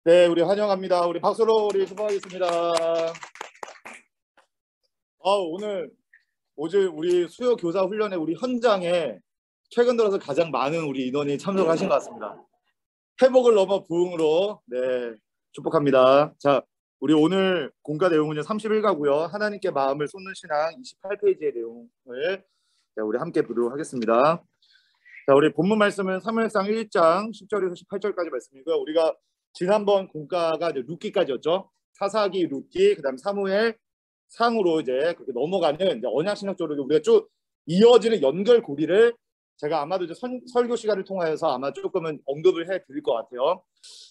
네, 우리 환영합니다. 우리 박수로 우리 축하하겠습니다. 오늘 우리 수요 교사 훈련에 우리 현장에 최근 들어서 가장 많은 우리 인원이 참석하신 것 같습니다. 회복을 넘어 부흥으로 축복합니다. 자, 우리 오늘 공과 내용은 31가고요. 하나님께 마음을 쏟는 신앙 28페이지의 내용을 우리 함께 보도록 하겠습니다. 자, 우리 본문 말씀은 사무엘상 1장 10절에서 18절까지 말씀이고요. 우리가 지난번 공과가 룻기까지였죠. 사사기, 룻기, 그다음 사무엘 상으로 이제 그렇게 넘어가는 언약신학적으로 우리가 쭉 이어지는 연결고리를 제가 아마도 이제 설교 시간을 통하여서 아마 조금은 언급을 해드릴 것 같아요.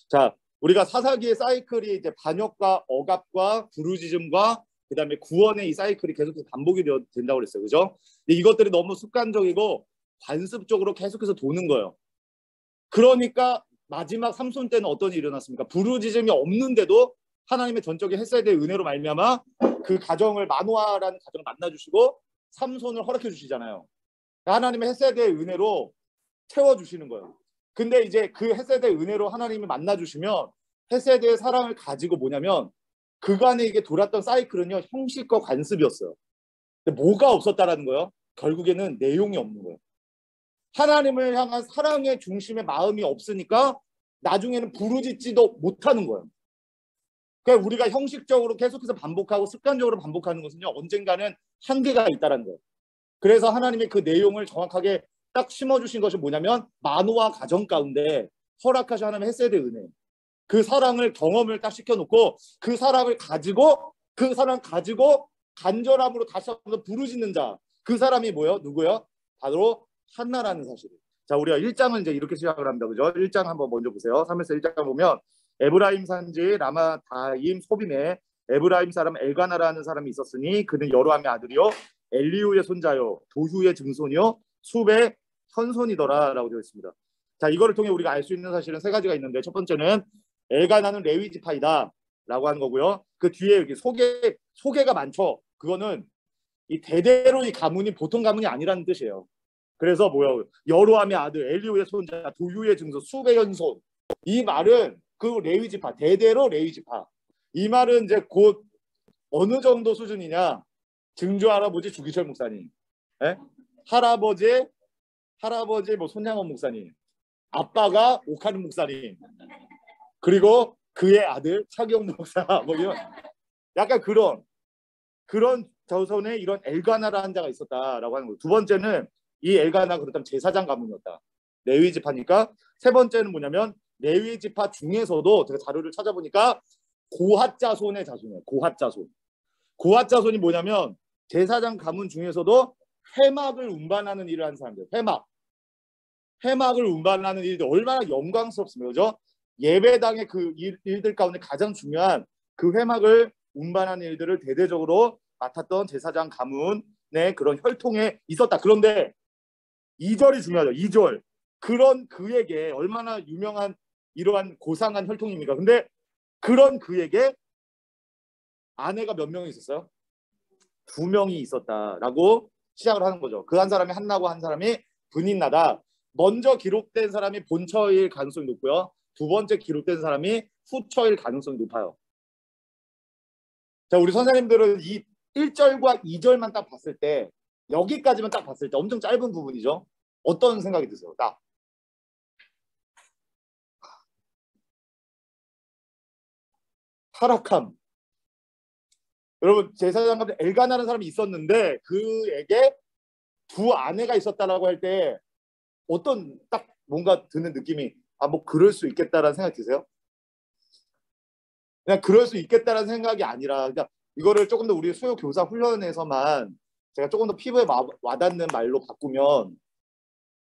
자, 우리가 사사기의 사이클이 이제 반역과 억압과 부르짖음과 그다음에 구원의 이 사이클이 계속해서 반복이 된다고 그랬어요, 그죠? 근데 이것들이 너무 습관적이고 관습적으로 계속해서 도는 거예요. 그러니까 마지막 삼손 때는 어떤 일이 일어났습니까? 부르짖음이 없는데도 하나님의 전적인 헷세대의 은혜로 말미암아 그 가정을 마노아라는 가정을 만나주시고 삼손을 허락해 주시잖아요. 하나님의 헷세대의 은혜로 채워주시는 거예요. 근데 이제 그 헷세대의 은혜로 하나님이 만나주시면 헷세대의 사랑을 가지고 뭐냐면 그간에 이게 돌았던 사이클은요, 형식과 관습이었어요. 근데 뭐가 없었다라는 거예요? 결국에는 내용이 없는 거예요. 하나님을 향한 사랑의 중심의 마음이 없으니까 나중에는 부르짖지도 못하는 거예요. 그러니까 우리가 형식적으로 계속해서 반복하고 습관적으로 반복하는 것은요, 언젠가는 한계가 있다는 거예요. 그래서 하나님의 그 내용을 정확하게 딱 심어주신 것이 뭐냐면 마노아 가정 가운데 허락하신 하나님의 헷세대 은혜, 그 사랑을 경험을 딱 시켜놓고 그 사랑을 가지고 간절함으로 다시 한번 부르짖는 자, 그 사람이 뭐예요? 누구예요? 바로 한나라는 사실이에요. 자, 우리가 1장은 이제 이렇게 시작을 합니다. 그죠? 1장 한번 먼저 보세요. 3에서 1장 보면 에브라임 산지 라마다임 소빔에 에브라임 사람 엘가나라는 사람이 있었으니 그는 여로함의 아들이요 엘리우의 손자요 도후의 증손이요 숲의 현손이더라 라고 되어 있습니다. 자, 이거를 통해 우리가 알 수 있는 사실은 세 가지가 있는데, 첫 번째는 엘가나는 레위 지파이다 라고 하는 거고요. 그 뒤에 여기 소개가 많죠. 그거는 이 대대로 이 가문이 보통 가문이 아니라는 뜻이에요. 그래서 뭐야, 여로함의 아들 엘리우의 손자 도유의 증손 숲의 현손, 이 말은 그 레위 지파, 대대로 레위 지파, 이 말은 이제 곧 어느 정도 수준이냐, 증조 할아버지 주기철 목사님, 할아버지 뭐 손양원 목사님, 아빠가 옥하는 목사님, 그리고 그의 아들 차기영 목사, 뭐 이런 약간 그런 저선에 이런 엘가나라는 자가 있었다라고 하는 거예요. 두 번째는 이 엘가나 그렇다면 제사장 가문이었다, 레위 지파니까. 세 번째는 뭐냐면 레위 지파 중에서도 제가 자료를 찾아보니까 고핫 자손의 자손이에요. 고핫 자손이 뭐냐면 제사장 가문 중에서도 회막을 운반하는 일을 하는 사람들. 회막을 운반하는 일이 얼마나 영광스럽습니까, 그죠? 예배당의 그 일들 가운데 가장 중요한 그 회막을 운반하는 일들을 대대적으로 맡았던 제사장 가문의 그런 혈통에 있었다. 그런데 2절이 중요하죠. 2절. 그런 그에게 얼마나 유명한 이러한 고상한 혈통입니까? 근데 그런 그에게 아내가 몇 명이 있었어요? 2명이 있었다라고 시작을 하는 거죠. 그 한 사람이 한나고 한 사람이 브닌나다. 먼저 기록된 사람이 본처일 가능성이 높고요. 두 번째 기록된 사람이 후처일 가능성이 높아요. 자, 우리 선생님들은 이 1절과 2절만 딱 봤을 때, 여기까지만 딱 봤을 때 엄청 짧은 부분이죠. 어떤 생각이 드세요? 딱 타락함. 여러분, 제사장 가운데 엘가나라는 사람이 있었는데 그에게 두 아내가 있었다라고 할 때 어떤 딱 뭔가 드는 느낌이, 뭐 그럴 수 있겠다라는 생각이 드세요? 그냥 그럴 수 있겠다라는 생각이 아니라, 그냥 이거를 조금 더 우리 수요 교사 훈련에서만 제가 조금 더 피부에 와닿는 말로 바꾸면,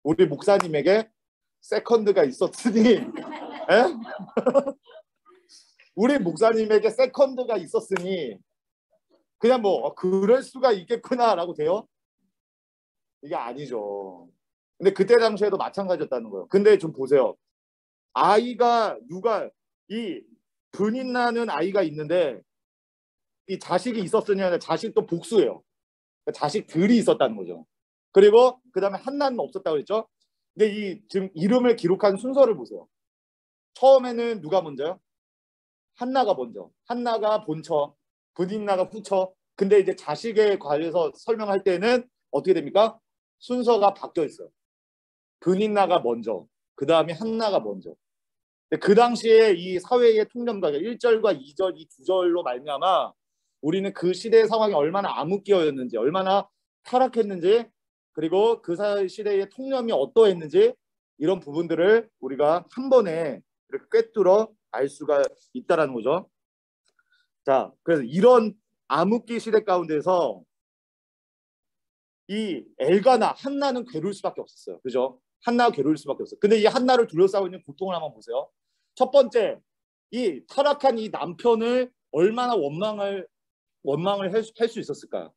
우리 목사님에게 세컨드가 있었으니 우리 목사님에게 세컨드가 있었으니 그냥 뭐 그럴 수가 있겠구나라고 돼요? 이게 아니죠. 근데 그때 당시에도 마찬가지였다는 거예요. 근데 좀 보세요. 이 분인 나는 아이가 있는데 이 자식이 있었으냐, 자식도 복수예요. 그러니까 자식들이 있었다는 거죠. 그리고 그 다음에 한나는 없었다고 그랬죠. 근데 이 지금 이름을 기록한 순서를 보세요. 처음에는 누가 먼저요? 한나가 먼저, 한나가 본처, 분인나가 후처. 근데 이제 자식에 관해서 설명할 때는 어떻게 됩니까? 순서가 바뀌어 있어요. 분인나가 먼저, 그 다음에 한나가 먼저. 그 당시에 이 사회의 통념과 1절과 2절 이 두 절로 말미암아 우리는 그 시대의 상황이 얼마나 암흑기였는지, 얼마나 타락했는지, 그리고 그 시대의 통념이 어떠했는지 이런 부분들을 우리가 한 번에 이렇게 꿰뚫어 알 수가 있다라는 거죠. 자, 그래서 이런 암흑기 시대 가운데서 이 엘가나 한나는 괴로울 수밖에 없었어요. 그죠? 한나가 괴로울 수밖에 없어요. 근데 이 한나를 둘러싸고 있는 고통을 한번 보세요. 첫 번째, 이 타락한 이 남편을 얼마나 원망을 할 수 있었을까요?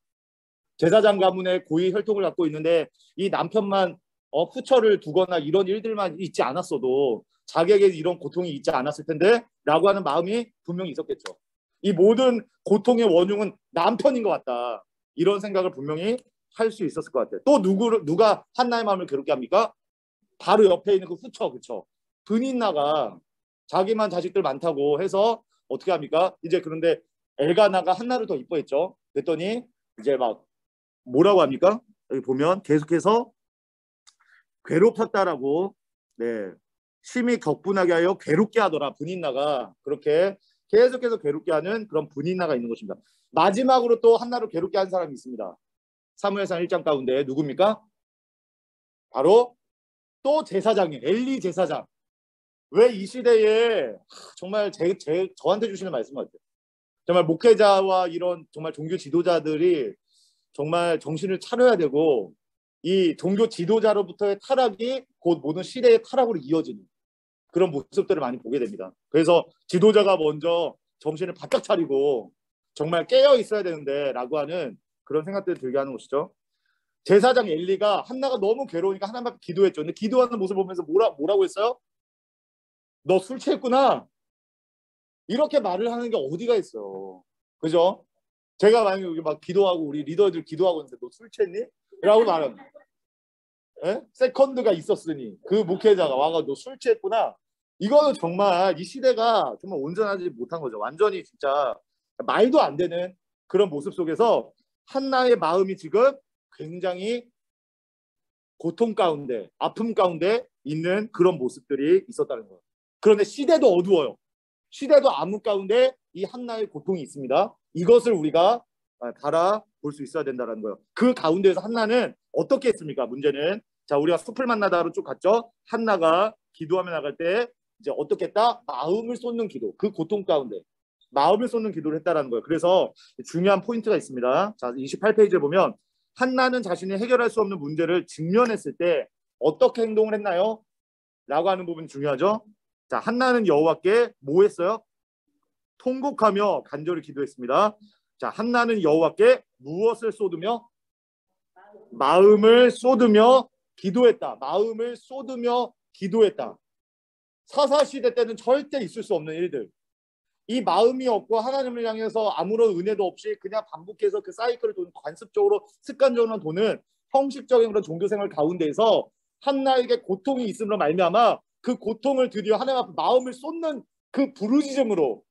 제사장 가문의 고위 혈통을 갖고 있는데 이 남편만 후처를 두거나 이런 일들만 있지 않았어도 자기에게 이런 고통이 있지 않았을 텐데 라고 하는 마음이 분명히 있었겠죠. 이 모든 고통의 원흉은 남편인 것 같다. 이런 생각을 분명히 할 수 있었을 것 같아요. 또 누가 한나의 마음을 괴롭게 합니까? 바로 옆에 있는 그 후처, 그쵸? 분인나가 자기만 자식들 많다고 해서 어떻게 합니까? 이제 그런데 엘가나가 한나를 더 이뻐했죠. 그랬더니 이제 막 뭐라고 합니까? 여기 보면 계속해서 괴롭혔다라고, 네, 심히 격분하게 하여 괴롭게 하더라. 분인나가 그렇게 계속해서 괴롭게 하는 그런 분인나가 있는 것입니다. 마지막으로 또 한나를 괴롭게 한 사람이 있습니다. 사무엘상 1장 가운데 누굽니까? 바로 또 제사장이에요. 엘리 제사장. 왜 이 시대에 정말 저한테 주시는 말씀 같아요. 정말 목회자와 이런 정말 종교 지도자들이 정말 정신을 차려야 되고 이 종교 지도자로부터의 타락이 곧 모든 시대의 타락으로 이어지는 그런 모습들을 많이 보게 됩니다. 그래서 지도자가 먼저 정신을 바짝 차리고 정말 깨어 있어야 되는데 라고 하는 그런 생각들을 들게 하는 것이죠. 제사장 엘리가 한나가 너무 괴로우니까 하나님 앞에 기도했죠. 근데 기도하는 모습을 보면서 뭐라고 했어요? 너 술 취했구나. 이렇게 말을 하는 게 어디가 있어. 그죠? 제가 만약에 여기 막 기도하고 우리 리더들 기도하고 있는데 너 술 취했니? 라고 말하는 세컨드가 있었으니 그 목회자가 와가 너 술 취했구나. 이거는 정말 이 시대가 정말 온전하지 못한 거죠. 완전히 진짜 말도 안 되는 그런 모습 속에서 한나의 마음이 지금 굉장히 고통 가운데, 아픔 가운데 있는 그런 모습들이 있었다는 거예요. 그런데 시대도 어두워요. 시대도 암흑 가운데 이 한나의 고통이 있습니다. 이것을 우리가 바라볼 수 있어야 된다는 거예요. 그 가운데에서 한나는 어떻게 했습니까? 문제는 자, 우리가 숲을 만나다로 쭉 갔죠. 한나가 기도하며 나갈 때 이제 어떻게 했다? 마음을 쏟는 기도. 그 고통 가운데 마음을 쏟는 기도를 했다라는 거예요. 그래서 중요한 포인트가 있습니다. 자, 28페이지에 보면 한나는 자신이 해결할 수 없는 문제를 직면했을 때 어떻게 행동을 했나요? 라고 하는 부분이 중요하죠. 자, 한나는 여호와께 뭐 했어요? 통곡하며 간절히 기도했습니다. 자, 한나는 여호와께 무엇을 쏟으며? 마음을 쏟으며 기도했다. 마음을 쏟으며 기도했다. 사사시대 때는 절대 있을 수 없는 일들. 이 마음이 없고 하나님을 향해서 아무런 은혜도 없이 그냥 반복해서 그 사이클을 도는 관습적으로 습관적으로 도는 형식적인 그런 종교생활 가운데에서 한나에게 고통이 있음으로 말미암아 그 고통을 드디어 하나님 앞에 마음을 쏟는 그 부르짖음으로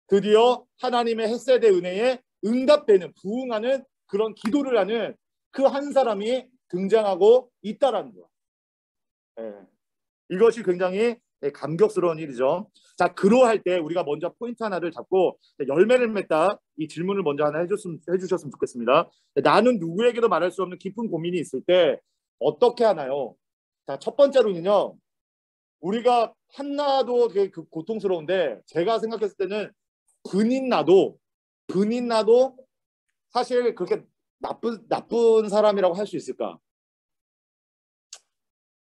드디어 하나님의 헷세대 은혜에 응답되는 부응하는 그런 기도를 하는 그 한 사람이 등장하고 있다라는 거야. 이것이 굉장히 감격스러운 일이죠. 자, 그러할 때 우리가 먼저 포인트 하나를 잡고 열매를 맺다 이 질문을 먼저 하나 해주셨으면 좋겠습니다. 나는 누구에게도 말할 수 없는 깊은 고민이 있을 때 어떻게 하나요? 자, 첫 번째로는요. 우리가 한나도 되게 고통스러운데 제가 생각했을 때는 분인나도 사실 그렇게 나쁜 사람이라고 할 수 있을까?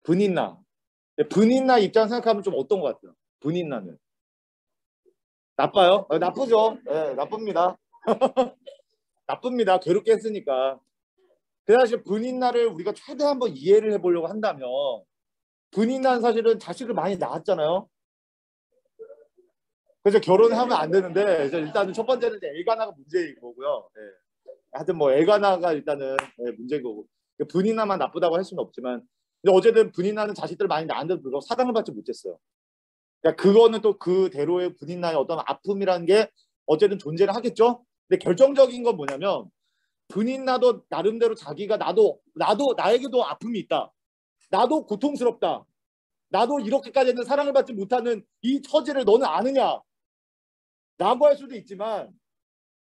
분인나 입장 생각하면 좀 어떤 것 같아요? 분인나는 나빠요? 나쁘죠. 네, 나쁩니다. 나쁩니다. 괴롭게 했으니까. 그 사실 분인나를 우리가 최대한 한번 이해를 해보려고 한다면 분인나는 사실은 자식을 많이 낳았잖아요. 그래서 결혼하면 안 되는데 일단은 첫 번째는 이제 엘가나가 문제인 거고요. 네. 하여튼 뭐 엘가나가 일단은 문제인 거고 분인나만 나쁘다고 할 수는 없지만 근데 어쨌든 분인나는 자식들을 많이 낳았는데도 불구하고 사랑을 받지 못했어요. 그러니까 그거는 또 그대로의 분인나의 어떤 아픔이라는 게 어쨌든 존재를 하겠죠. 근데 결정적인 건 뭐냐면 분인나도 나름대로 자기가 나도 나에게도 아픔이 있다. 나도 고통스럽다. 나도 이렇게까지는 사랑을 받지 못하는 이 처지를 너는 아느냐? 라고 할 수도 있지만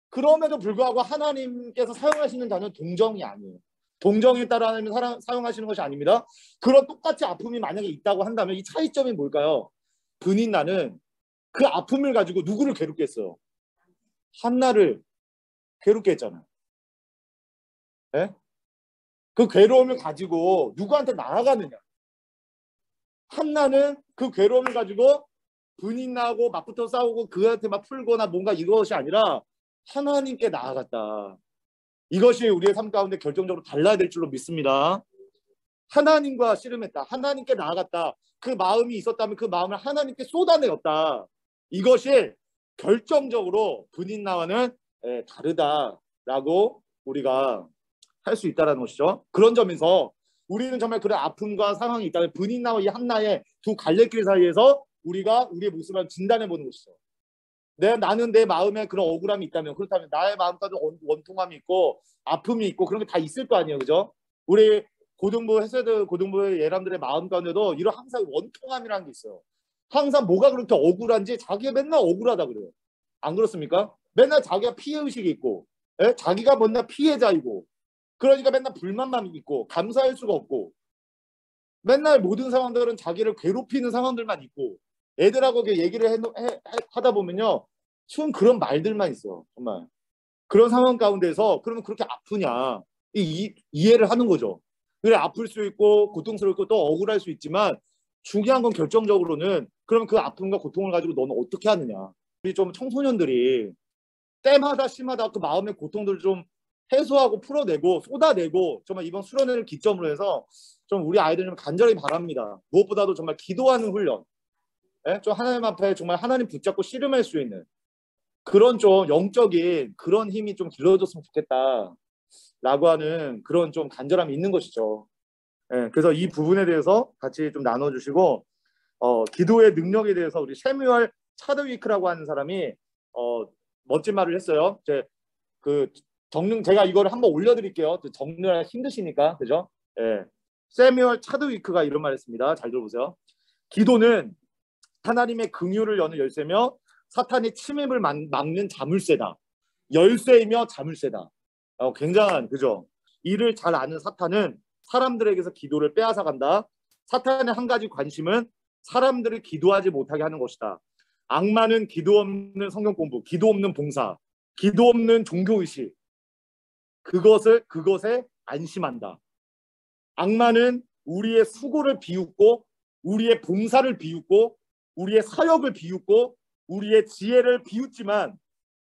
그럼에도 불구하고 하나님께서 사용하시는 단어는 동정이 아니에요. 동정에 따라 하나님이 사용하시는 것이 아닙니다. 그런 똑같이 아픔이 만약에 있다고 한다면 이 차이점이 뭘까요? 분인나는 그 아픔을 가지고 누구를 괴롭게 했어요? 한나를 괴롭게 했잖아요. 네? 그 괴로움을 가지고 누구한테 나아가느냐? 한나는 그 괴로움을 가지고 분인나하고 맞붙어 싸우고 그한테 막 풀거나 뭔가 이것이 아니라 하나님께 나아갔다. 이것이 우리의 삶 가운데 결정적으로 달라야 될 줄로 믿습니다. 하나님과 씨름했다. 하나님께 나아갔다. 그 마음이 있었다면 그 마음을 하나님께 쏟아내었다. 이것이 결정적으로 분인나와는 다르다라고 우리가 할 수 있다는 것이죠. 그런 점에서 우리는 정말 그런 아픔과 상황이 있다면 분인나와 이 한나의 두 갈래길 사이에서 우리가 우리의 모습을 진단해 보는 것이죠. 나는 내 마음에 그런 억울함이 있다면 그렇다면 나의 마음까지 원통함이 있고 아픔이 있고 그런 게 다 있을 거 아니에요. 그죠? 우리 고등부 헤세드 고등부의 예람들의 마음 가운데도 이런 항상 원통함이라는 게 있어요. 항상 뭐가 그렇게 억울한지 자기가 맨날 억울하다 그래요. 안 그렇습니까? 맨날 자기가 피해의식이 있고 자기가 맨날 피해자이고 그러니까 맨날 불만만 있고 감사할 수가 없고 맨날 모든 상황들은 자기를 괴롭히는 상황들만 있고 애들하고 얘기를 하다 보면요. 좀 그런 말들만 있어. 정말. 그런 상황 가운데서 그러면 그렇게 아프냐. 이해를 하는 거죠. 그래 아플 수 있고 고통스럽고 또 억울할 수 있지만 중요한 건 결정적으로는 그러면 그 아픔과 고통을 가지고 너는 어떻게 하느냐. 우리 좀 청소년들이 때마다 시마다 그 마음의 고통들을 좀 해소하고 풀어내고 쏟아내고 정말 이번 수련회를 기점으로 해서 좀 우리 아이들 좀 간절히 바랍니다. 무엇보다도 정말 기도하는 훈련. 좀 하나님 앞에 정말 하나님 붙잡고 씨름할 수 있는 그런 좀 영적인 그런 힘이 좀 길러졌으면 좋겠다라고 하는 그런 좀 간절함이 있는 것이죠. 그래서 이 부분에 대해서 같이 좀 나눠주시고 기도의 능력에 대해서 우리 샘유얼 차드위크라고 하는 사람이 멋진 말을 했어요. 제가 이거를 한번 올려드릴게요. 정리가 힘드시니까 그죠? 샘유얼 차드위크가 이런 말을 했습니다. 잘 들어보세요. 기도는 하나님의 긍휼을 여는 열쇠며 사탄의 침입을 막는 자물쇠다. 열쇠이며 자물쇠다. 굉장한 그죠? 이를 잘 아는 사탄은 사람들에게서 기도를 빼앗아간다. 사탄의 한 가지 관심은 사람들을 기도하지 못하게 하는 것이다. 악마는 기도 없는 성경 공부, 기도 없는 봉사, 기도 없는 종교의식 그것에 안심한다. 악마는 우리의 수고를 비웃고 우리의 봉사를 비웃고 우리의 사역을 비웃고 우리의 지혜를 비웃지만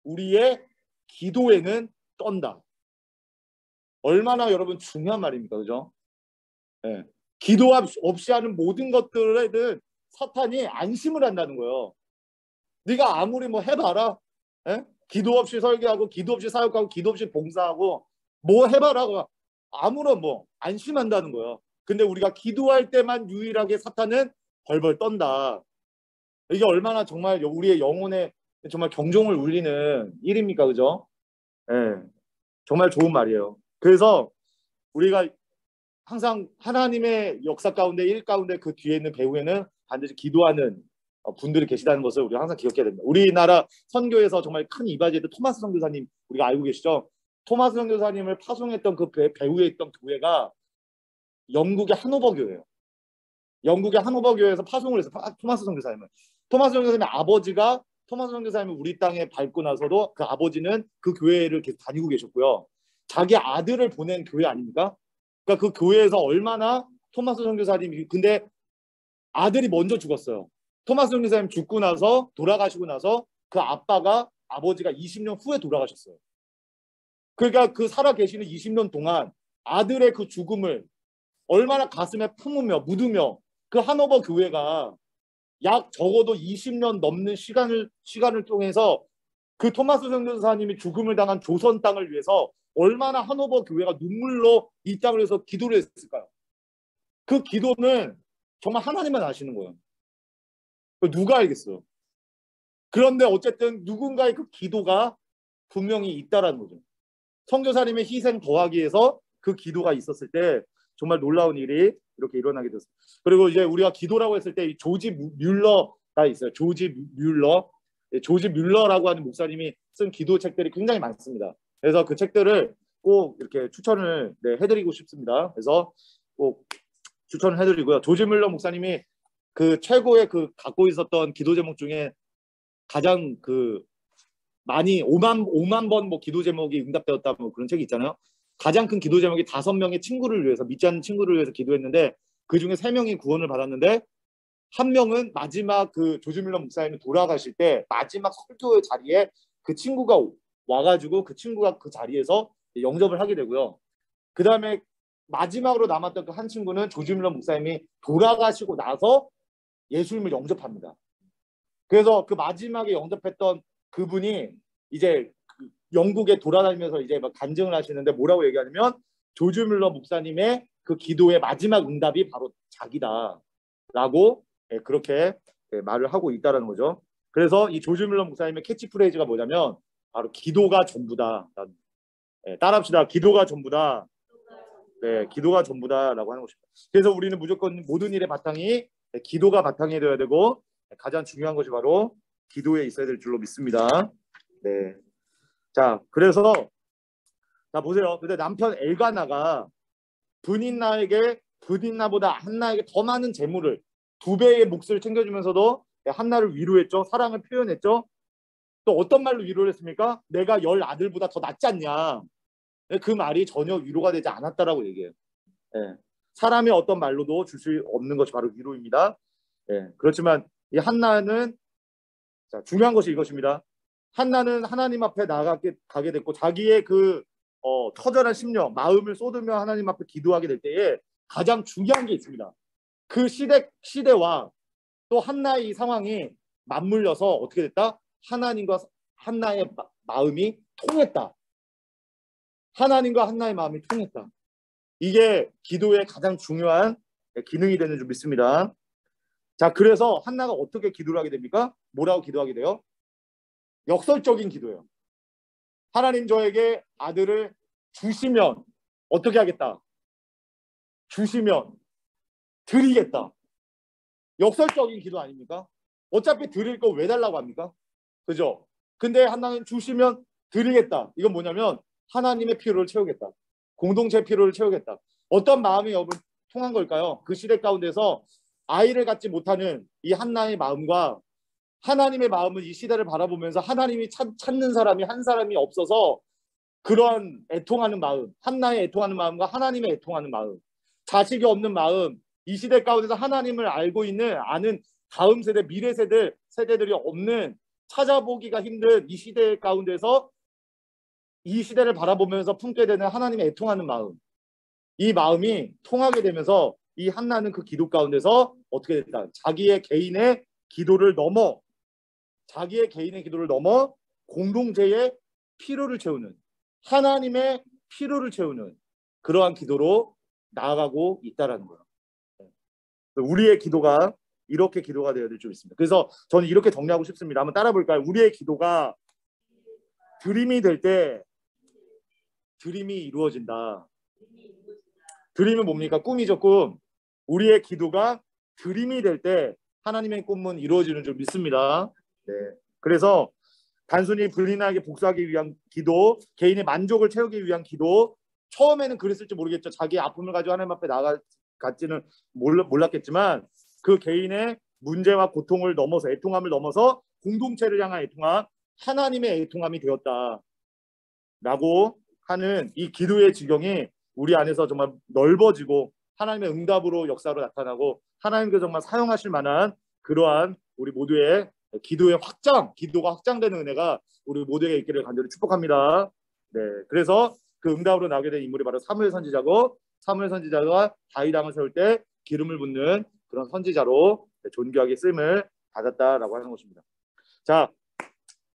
우리의 기도에는 떤다. 얼마나 여러분 중요한 말입니까? 그죠? 기도 없이 하는 모든 것들에는 사탄이 안심을 한다는 거예요. 네가 아무리 뭐 해봐라. 기도 없이 설교하고 기도 없이 사역하고 기도 없이 봉사하고 뭐 해봐라. 아무런 뭐 안심한다는 거예요. 근데 우리가 기도할 때만 유일하게 사탄은 벌벌 떤다. 이게 얼마나 정말 우리의 영혼에 정말 경종을 울리는 일입니까? 그죠? 정말 좋은 말이에요. 그래서 우리가 항상 하나님의 역사 가운데 일 가운데 그 뒤에 있는 배후에는 반드시 기도하는 분들이 계시다는 것을 우리가 항상 기억해야 됩니다. 우리나라 선교에서 정말 큰 이바지했던 토마스 선교사님 우리가 알고 계시죠? 토마스 선교사님을 파송했던 그 배후에 있던 교회가 영국의 하노버 교회예요. 영국의 하노버 교회에서 파송을 해서 토마스 선교사님을. 토마스 선교사님의 아버지가 토마스 선교사님을 우리 땅에 밟고 나서도 그 아버지는 그 교회를 계속 다니고 계셨고요. 자기 아들을 보낸 교회 아닙니까? 그러니까 그 교회에서 얼마나 토마스 선교사님이 근데 아들이 먼저 죽었어요. 토마스 선교사님 죽고 나서 돌아가시고 나서 그 아버지가 20년 후에 돌아가셨어요. 그러니까 그 살아 계시는 20년 동안 아들의 그 죽음을 얼마나 가슴에 품으며 묻으며 그 하노버 교회가 약 적어도 20년 넘는 시간을 통해서 그 토마스 선교사님이 죽음을 당한 조선 땅을 위해서 얼마나 하노버 교회가 눈물로 이 땅을 위해서 기도를 했을까요? 그 기도는 정말 하나님만 아시는 거예요. 누가 알겠어요? 그런데 어쨌든 누군가의 그 기도가 분명히 있다라는 거죠. 선교사님의 희생 더하기 위해서 그 기도가 있었을 때 정말 놀라운 일이 이렇게 일어나게 됐어요. 그리고 이제 우리가 기도라고 했을 때 조지 뮬러가 있어요. 조지 뮬러. 조지 뮬러라고 하는 목사님이 쓴 기도 책들이 굉장히 많습니다. 그래서 그 책들을 꼭 이렇게 추천을 해드리고 싶습니다. 그래서 꼭 추천을 해드리고요. 조지 뮬러 목사님이 그 최고의 그 갖고 있었던 기도 제목 중에 가장 그 많이 5만 번 뭐 기도 제목이 응답되었다 뭐 그런 책이 있잖아요. 가장 큰 기도 제목이 5명의 친구를 위해서, 믿지 않는 친구를 위해서 기도했는데 그 중에 3명이 구원을 받았는데 한 명은 마지막 그 조지 뮬러 목사님이 돌아가실 때 마지막 설교의 자리에 그 친구가 와가지고 그 친구가 그 자리에서 영접을 하게 되고요. 그 다음에 마지막으로 남았던 그 한 친구는 조지 뮬러 목사님이 돌아가시고 나서 예수님을 영접합니다. 그래서 그 마지막에 영접했던 그분이 이제 그 영국에 돌아다니면서 이제 막 간증을 하시는데 뭐라고 얘기하냐면 조지 뮬러 목사님의 그 기도의 마지막 응답이 바로 자기다라고 그렇게 말을 하고 있다는 거죠. 그래서 이 조지 뮬러 목사님의 캐치프레이즈가 뭐냐면 바로 기도가 전부다. 따라합시다. 기도가 전부다. 네, 기도가 전부다라고 하는 것입니다. 그래서 우리는 무조건 모든 일의 바탕이 기도가 바탕이 되어야 되고 가장 중요한 것이 바로 기도에 있어야 될 줄로 믿습니다. 네. 자, 그래서 자 보세요. 근데 남편 엘가나가 분인나보다 한나에게 더 많은 재물을 2배의 몫을 챙겨주면서도 한나를 위로했죠. 사랑을 표현했죠. 또 어떤 말로 위로를 했습니까? 내가 10 아들보다 더 낫지 않냐. 그 말이 전혀 위로가 되지 않았다라고 얘기해요. 예. 사람의 어떤 말로도 줄 수 없는 것이 바로 위로입니다. 예. 그렇지만 이 한나는 자, 중요한 것이 이것입니다. 한나는 하나님 앞에 나가게 됐고 자기의 그 터전한 심령, 마음을 쏟으며 하나님 앞에 기도하게 될 때에 가장 중요한 게 있습니다. 그 시대와 또 한나의 이 상황이 맞물려서 어떻게 됐다? 하나님과 한나의 마음이 통했다. 하나님과 한나의 마음이 통했다. 이게 기도의 가장 중요한 기능이 되는 줄 믿습니다. 자, 그래서 한나가 어떻게 기도를 하게 됩니까? 뭐라고 기도하게 돼요? 역설적인 기도예요. 하나님 저에게 아들을 주시면 어떻게 하겠다? 주시면 드리겠다. 역설적인 기도 아닙니까? 어차피 드릴 거 왜 달라고 합니까? 그죠? 근데 한나는 주시면 드리겠다. 이건 뭐냐면 하나님의 필요를 채우겠다. 공동체 필요를 채우겠다. 어떤 마음이 여러분 통한 걸까요? 그 시대 가운데서 아이를 갖지 못하는 이 한나의 마음과 하나님의 마음은 이 시대를 바라보면서 하나님이 찾는 사람이 한 사람이 없어서 그런 애통하는 마음, 한나의 애통하는 마음과 하나님의 애통하는 마음, 자식이 없는 마음, 이 시대 가운데서 하나님을 알고 있는 아는 다음 세대, 미래 세대들이 없는 찾아보기가 힘든 이 시대 가운데서 이 시대를 바라보면서 품게 되는 하나님의 애통하는 마음, 이 마음이 통하게 되면서 이 한나는 그 기도 가운데서 어떻게 됐다? 자기의 개인의 기도를 넘어 공동체의 필요를 채우는 하나님의 필요를 채우는 그러한 기도로 나아가고 있다라는 거예요. 우리의 기도가 이렇게 기도가 되어야 될 줄 믿습니다. 그래서 저는 이렇게 정리하고 싶습니다. 한번 따라 볼까요? 우리의 기도가 드림이 될 때 드림이 이루어진다. 드림은 뭡니까? 꿈이죠, 꿈. 우리의 기도가 드림이 될 때 하나님의 꿈은 이루어지는 줄 믿습니다. 네. 그래서 단순히 불린하게 복수하기 위한 기도, 개인의 만족을 채우기 위한 기도, 처음에는 그랬을지 모르겠죠. 자기 아픔을 가지고 하나님 앞에 나아갔지는 몰랐겠지만 그 개인의 문제와 고통을 넘어서 애통함을 넘어서 공동체를 향한 애통함, 하나님의 애통함이 되었다라고 하는 이 기도의 지경이 우리 안에서 정말 넓어지고 하나님의 응답으로 역사로 나타나고 하나님께서 정말 사용하실 만한 그러한 우리 모두의 기도가 확장되는 은혜가 우리 모두에게 있기를 간절히 축복합니다. 네, 그래서 그 응답으로 나오게 된 인물이 바로 사무엘 선지자고 사무엘 선지자가 다윗 왕을 세울 때 기름을 붓는 그런 선지자로 존귀하게 쓰임을 받았다라고 하는 것입니다. 자,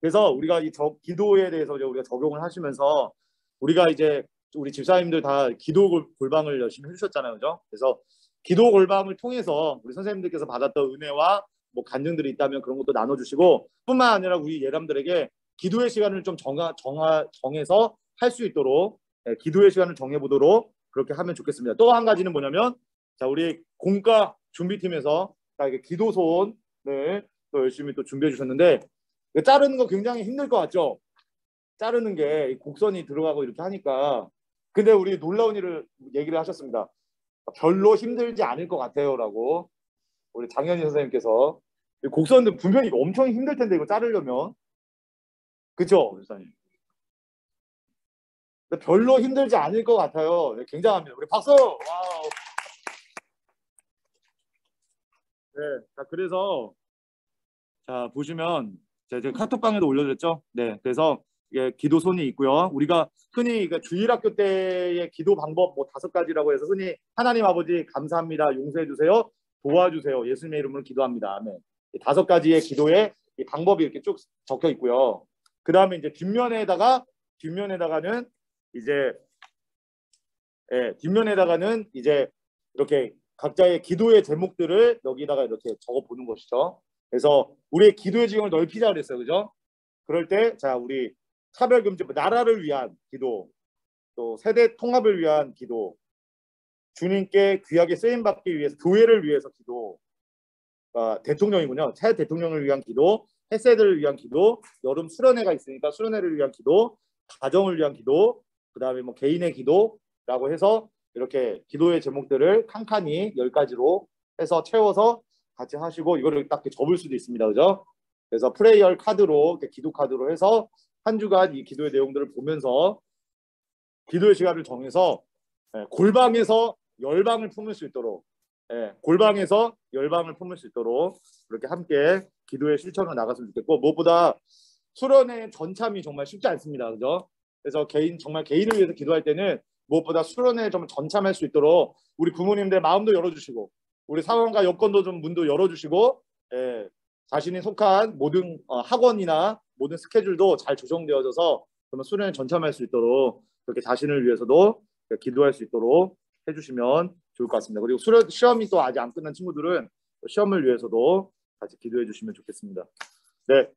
그래서 우리가 이 기도에 대해서 우리가 적용을 하시면서 우리가 이제 우리 집사님들 다 기도 골방을 열심히 해주셨잖아요, 그죠? 그래서 기도 골방을 통해서 우리 선생님들께서 받았던 은혜와 뭐 간증들이 있다면 그런 것도 나눠주시고, 뿐만 아니라 우리 예람들에게 기도의 시간을 좀 정해서 할 수 있도록, 기도의 시간을 정해보도록 그렇게 하면 좋겠습니다. 또 한 가지는 뭐냐면, 자, 우리 공과 준비팀에서 이렇게 기도손을 또 열심히 또 준비해 주셨는데, 자르는 거 굉장히 힘들 것 같죠? 자르는 게 곡선이 들어가고 이렇게 하니까. 근데 우리 놀라운 일을 얘기를 하셨습니다. 별로 힘들지 않을 것 같아요라고 우리 장현희 선생님께서. 곡선도 분명히 엄청 힘들 텐데 이거 자르려면, 그렇죠, 교사님? 별로 힘들지 않을 것 같아요. 네, 굉장합니다. 우리 박수. 와우. 네, 자 그래서 자 보시면 제가 카톡방에도 올려드렸죠. 네, 그래서 이게 기도손이 있고요. 우리가 흔히 주일학교 때의 기도 방법 뭐 5가지라고 해서 흔히 하나님 아버지 감사합니다, 용서해 주세요, 도와주세요, 예수님의 이름으로 기도합니다. 아멘. 5가지의 기도의 방법이 이렇게 쭉 적혀 있고요. 그 다음에 이제 뒷면에다가는 이제 뒷면에다가는 이제 이렇게 각자의 기도의 제목들을 여기다가 이렇게 적어 보는 것이죠. 그래서 우리의 기도의 지경을 넓히자 그랬어요, 그죠? 그럴 때 자 우리 차별금지, 나라를 위한 기도, 또 세대 통합을 위한 기도, 주님께 귀하게 쓰임 받기 위해서, 교회를 위해서 기도, 대통령이군요. 새 대통령을 위한 기도, 햇새들을 위한 기도, 여름 수련회가 있으니까 수련회를 위한 기도, 가정을 위한 기도, 그 다음에 뭐 개인의 기도라고 해서 이렇게 기도의 제목들을 칸칸이 10가지로 해서 채워서 같이 하시고, 이거를 딱 접을 수도 있습니다, 그죠? 그래서 프레이얼 카드로, 기도 카드로 해서 한 주간 이 기도의 내용들을 보면서 기도의 시간을 정해서 골방에서 열방을 품을 수 있도록, 골방에서 열방을 품을 수 있도록 그렇게 함께 기도의 실천을 나갔으면 좋겠고, 무엇보다 수련회 전참이 정말 쉽지 않습니다, 그죠? 그래서 정말 개인을 위해서 기도할 때는 무엇보다 수련회 좀 전참할 수 있도록 우리 부모님들 마음도 열어주시고, 우리 상황과 여건도 좀 문도 열어주시고, 자신이 속한 모든 학원이나 모든 스케줄도 잘 조정되어져서 그러면 수련회 전참할 수 있도록 그렇게 자신을 위해서도 기도할 수 있도록 해주시면 좋을 것 같습니다. 그리고 시험이 또 아직 안 끝난 친구들은 시험을 위해서도 같이 기도해 주시면 좋겠습니다. 네,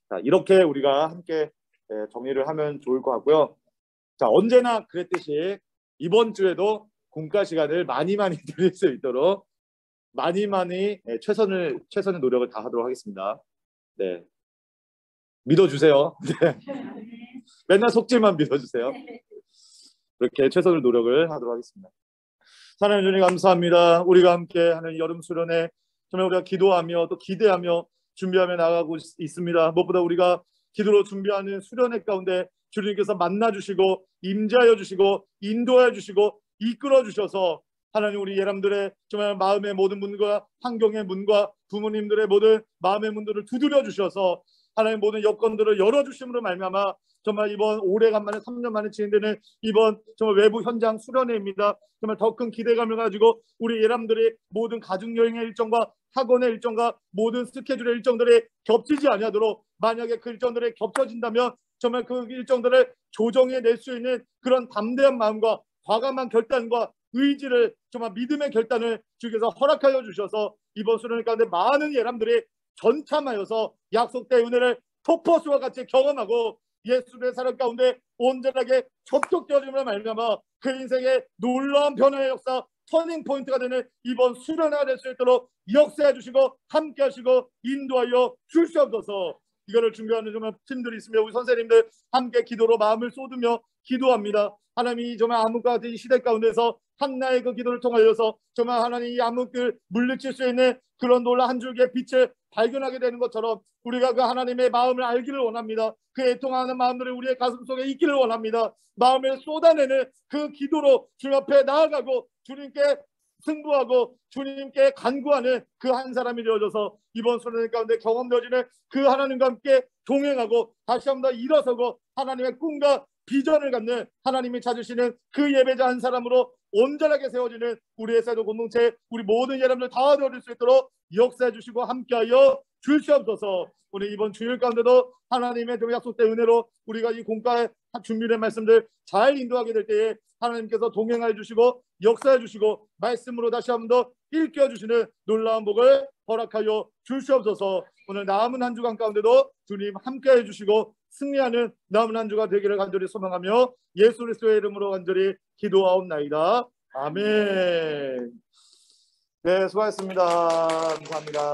자, 이렇게 우리가 함께 정리를 하면 좋을 것 같고요. 자, 언제나 그랬듯이 이번 주에도 공과 시간을 많이 드릴 수 있도록 많이 최선의 노력을 다하도록 하겠습니다. 네, 믿어주세요. 네. 맨날 속지만 믿어주세요. 그렇게 최선의 노력을 하도록 하겠습니다. 하나님 주님 감사합니다. 우리가 함께 하는 여름 수련회 정말 우리가 기도하며 또 기대하며 준비하며 나가고 있습니다. 무엇보다 우리가 기도로 준비하는 수련회 가운데 주님께서 만나주시고 임재하여 주시고 인도하여 주시고 이끌어 주셔서 하나님 우리 예람들의 정말 마음의 모든 문과 환경의 문과 부모님들의 모든 마음의 문들을 두드려 주셔서 하나님 모든 여건들을 열어주심으로 말미암아 정말 이번 오래간만에 3년 만에 진행되는 이번 정말 외부 현장 수련회입니다. 정말 더 큰 기대감을 가지고 우리 예람들의 모든 가족여행의 일정과 학원의 일정과 모든 스케줄의 일정들이 겹치지 아니하도록, 만약에 그 일정들이 겹쳐진다면 정말 그 일정들을 조정해낼 수 있는 그런 담대한 마음과 과감한 결단과 의지를, 정말 믿음의 결단을 주께서 허락하여 주셔서 이번 수련회 가운데 많은 예람들이 전참하여서 약속된 은혜를 토퍼스와 같이 경험하고 예수의 사랑 가운데 온전하게 접촉되어짐으로 말미암아 그 인생의 놀라운 변화의 역사, 터닝 포인트가 되는 이번 수련회가 될 수 있도록 역사해 주시고 함께 하시고 인도하여 주시옵소서. 이거를 준비하는 정말 팀들이 있으며 우리 선생님들 함께 기도로 마음을 쏟으며 기도합니다. 하나님이 정말 암흑과 같은 이 시대 가운데서 한나의 그 기도를 통하여서 정말 하나님 이 암흑을 물리칠 수 있는 그런 놀라 한 줄기의 빛을 발견하게 되는 것처럼 우리가 그 하나님의 마음을 알기를 원합니다. 그 애통하는 마음들이 우리의 가슴 속에 있기를 원합니다. 마음을 쏟아내는 그 기도로 주님 앞에 나아가고 주님께 승부하고 주님께 간구하는 그 한 사람이 되어져서 이번 수련회 가운데 경험되어지는 그 하나님과 함께 동행하고 다시 한번 더 일어서고 하나님의 꿈과 비전을 갖는 하나님이 찾으시는 그 예배자 한 사람으로 온전하게 세워지는 우리의 세도 공동체, 우리 모든 여러분들 다 되어질 수 있도록 역사해 주시고 함께하여 주시옵소서. 우리 이번 주일 가운데도 하나님의 약속된 은혜로 우리가 이 공과에 준비된 말씀들 잘 인도하게 될 때에 하나님께서 동행하여 주시고 역사해 주시고 말씀으로 다시 한번 더 일깨워 주시는 놀라운 복을 허락하여 주시옵소서. 오늘 남은 한 주간 가운데도 주님 함께해 주시고 승리하는 남은 한 주가 되기를 간절히 소망하며 예수 그리스도의 이름으로 간절히 기도하옵나이다. 아멘. 네, 수고하셨습니다. 감사합니다.